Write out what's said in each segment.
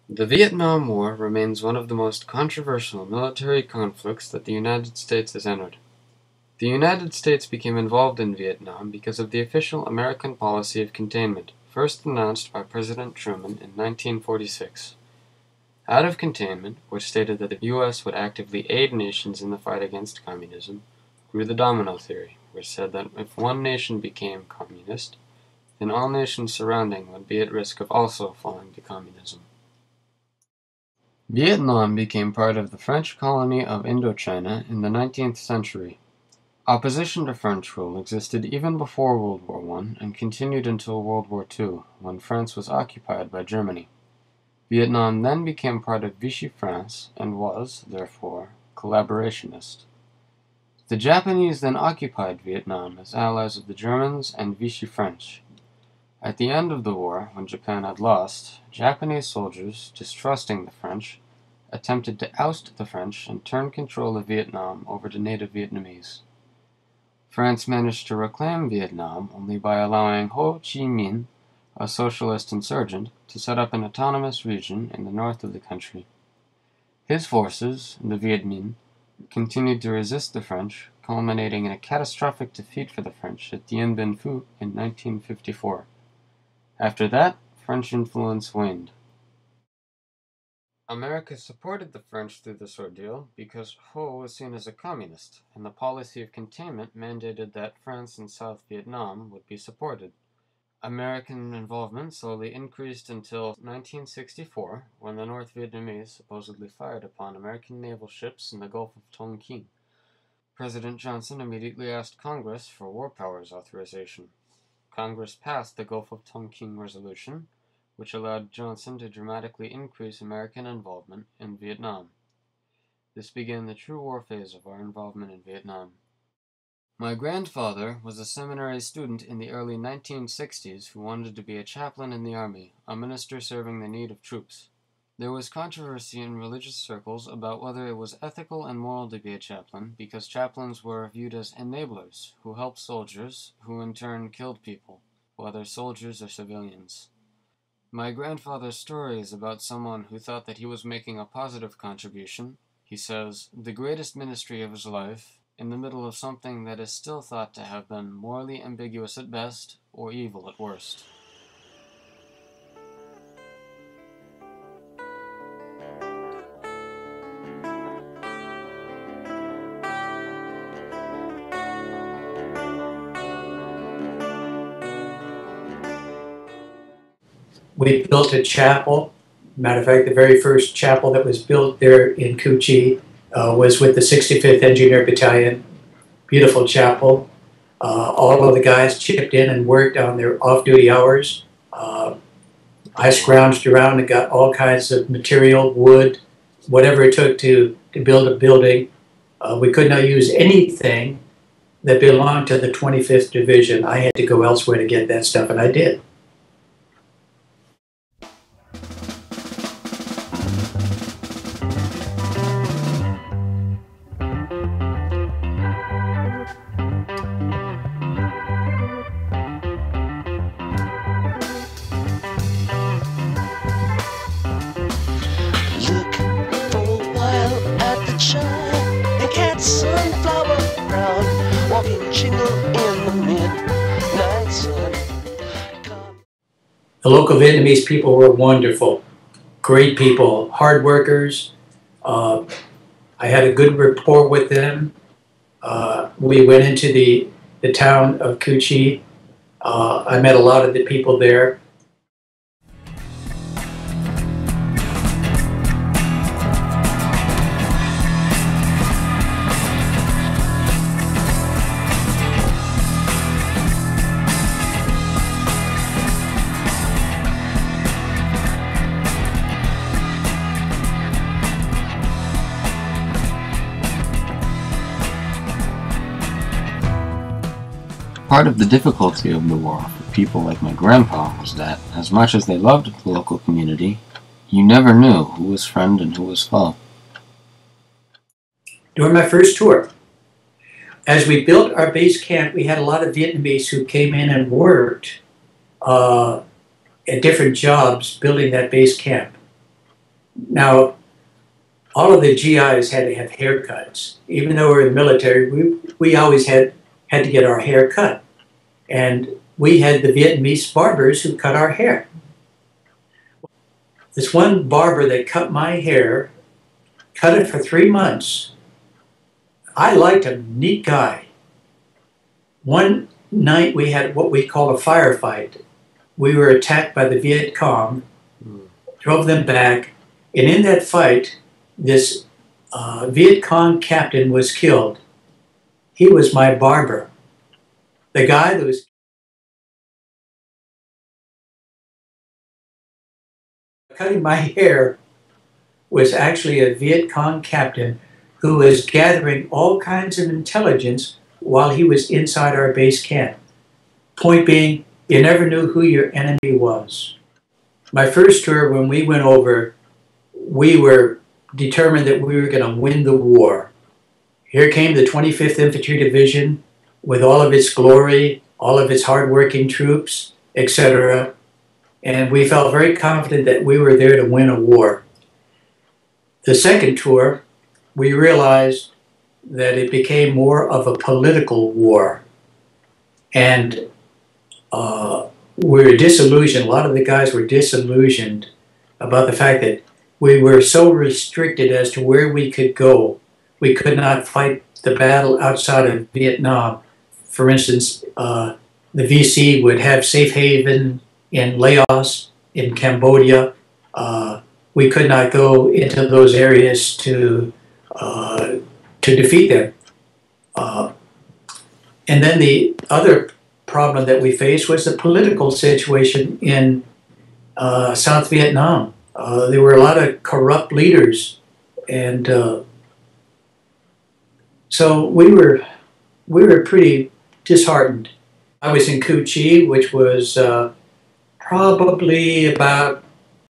The Vietnam War remains one of the most controversial military conflicts that the United States has entered. The United States became involved in Vietnam because of the official American policy of containment, first announced by President Truman in 1946. Out of containment, which stated that the U.S. would actively aid nations in the fight against communism, grew the domino theory, which said that if one nation became communist, then all nations surrounding would be at risk of also falling to communism. Vietnam became part of the French colony of Indochina in the 19th century. Opposition to French rule existed even before World War I and continued until World War II, when France was occupied by Germany. Vietnam then became part of Vichy France and was, therefore, collaborationist. The Japanese then occupied Vietnam as allies of the Germans and Vichy French. At the end of the war, when Japan had lost, Japanese soldiers, distrusting the French, attempted to oust the French and turn control of Vietnam over to native Vietnamese. France managed to reclaim Vietnam only by allowing Ho Chi Minh, a socialist insurgent, to set up an autonomous region in the north of the country. His forces, the Viet Minh, continued to resist the French, culminating in a catastrophic defeat for the French at Dien Bien Phu in 1954. After that, French influence waned. America supported the French through this ordeal because Ho was seen as a communist, and the policy of containment mandated that France and South Vietnam would be supported. American involvement slowly increased until 1964, when the North Vietnamese supposedly fired upon American naval ships in the Gulf of Tonkin. President Johnson immediately asked Congress for war powers authorization. Congress passed the Gulf of Tonkin Resolution, which allowed Johnson to dramatically increase American involvement in Vietnam. This began the true war phase of our involvement in Vietnam. My grandfather was a seminary student in the early 1960s who wanted to be a chaplain in the army, a minister serving the need of troops. There was controversy in religious circles about whether it was ethical and moral to be a chaplain, because chaplains were viewed as enablers who helped soldiers, who in turn killed people, whether soldiers or civilians. My grandfather's story is about someone who thought that he was making a positive contribution. He says, the greatest ministry of his life, in the middle of something that is still thought to have been morally ambiguous at best, or evil at worst. We built a chapel. Matter of fact, the very first chapel that was built there in Cu Chi was with the 65th Engineer Battalion. Beautiful chapel. All of the guys chipped in and worked on their off-duty hours. I scrounged around and got all kinds of material, wood, whatever it took to build a building. We could not use anything that belonged to the 25th Division. I had to go elsewhere to get that stuff, and I did. Sunflower brown, walking jingle in the midnight sun. The local Vietnamese people were wonderful, great people, hard workers. I had a good rapport with them. We went into the town of Cu Chi. I met a lot of the people there. Part of the difficulty of the war for people like my grandpa was that, as much as they loved the local community, you never knew who was friend and who was foe. During my first tour, as we built our base camp, we had a lot of Vietnamese who came in and worked at different jobs building that base camp. Now, all of the GIs had to have haircuts. Even though we were in the military, we always had to get our hair cut. And we had the Vietnamese barbers who cut our hair. This one barber that cut my hair, cut it for 3 months. I liked him, neat guy. One night we had what we call a firefight. We were attacked by the Viet Cong, drove them back, and in that fight, this Viet Cong captain was killed. He was my barber. The guy that was cutting my hair was actually a Viet Cong captain who was gathering all kinds of intelligence while he was inside our base camp. Point being, you never knew who your enemy was. My first tour, when we went over, we were determined that we were going to win the war. Here came the 25th Infantry Division with all of its glory, all of its hardworking troops, etc. And we felt very confident that we were there to win a war. The second tour, we realized that it became more of a political war. And we were disillusioned. A lot of the guys were disillusioned about the fact that we were so restricted as to where we could go. We could not fight the battle outside of Vietnam. For instance, the VC would have safe haven in Laos, in Cambodia. We could not go into those areas to defeat them. And then the other problem that we faced was the political situation in South Vietnam. There were a lot of corrupt leaders, and so we were pretty disheartened. I was in Cu Chi, which was probably about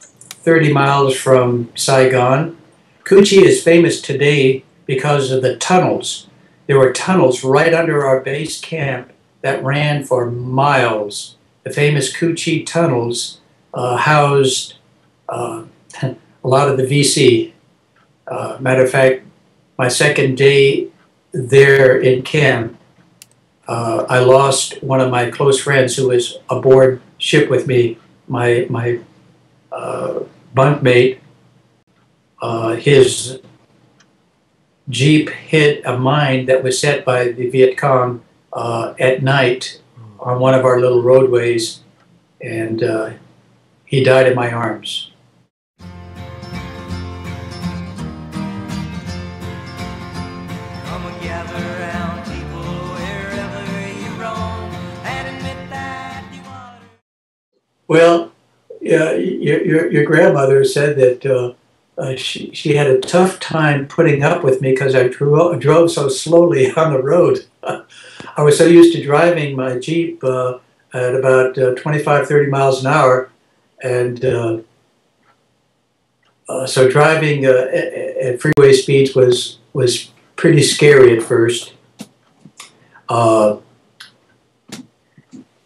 30 miles from Saigon. Cu Chi is famous today because of the tunnels. There were tunnels right under our base camp that ran for miles. The famous Cu Chi tunnels housed a lot of the VC. Matter of fact, my second day there in camp, I lost one of my close friends who was aboard ship with me, my bunkmate. His Jeep hit a mine that was set by the Viet Cong at night on one of our little roadways, and he died in my arms. Well, yeah, your grandmother said that she had a tough time putting up with me because I drove so slowly on the road. I was so used to driving my Jeep at about 25, 30 miles an hour, and so driving at freeway speeds was pretty scary at first.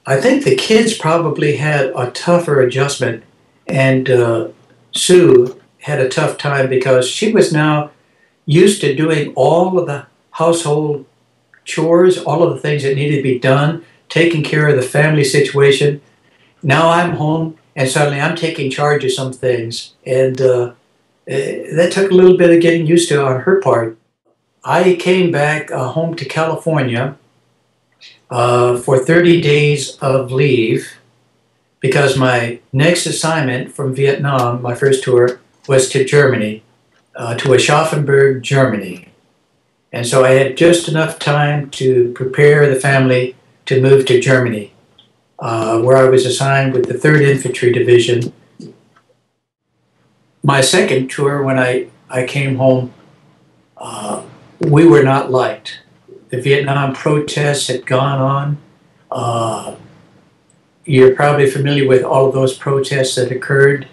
I think the kids probably had a tougher adjustment, and Sue had a tough time because she was now used to doing all of the household chores, all of the things that needed to be done, taking care of the family situation. Now I'm home, and suddenly I'm taking charge of some things, and that took a little bit of getting used to on her part. I came back home to California for 30 days of leave because my next assignment from Vietnam, my first tour, was to Germany, to Aschaffenburg, Germany. And so I had just enough time to prepare the family to move to Germany, where I was assigned with the 3rd Infantry Division. My second tour, when I came home, we were not liked. The Vietnam protests had gone on. You're probably familiar with all of those protests that occurred.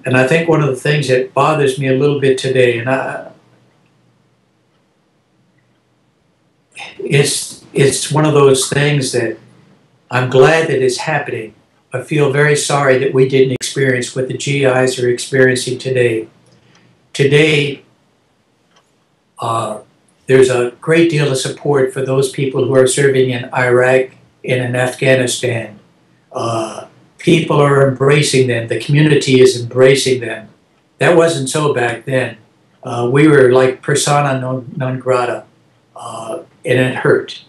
And I think one of the things that bothers me a little bit today, and it's one of those things that I'm glad that it's happening. I feel very sorry that we didn't experience experienced what the GIs are experiencing today. Today, there's a great deal of support for those people who are serving in Iraq and in Afghanistan. People are embracing them. The community is embracing them. That wasn't so back then. We were like persona non grata, and it hurt.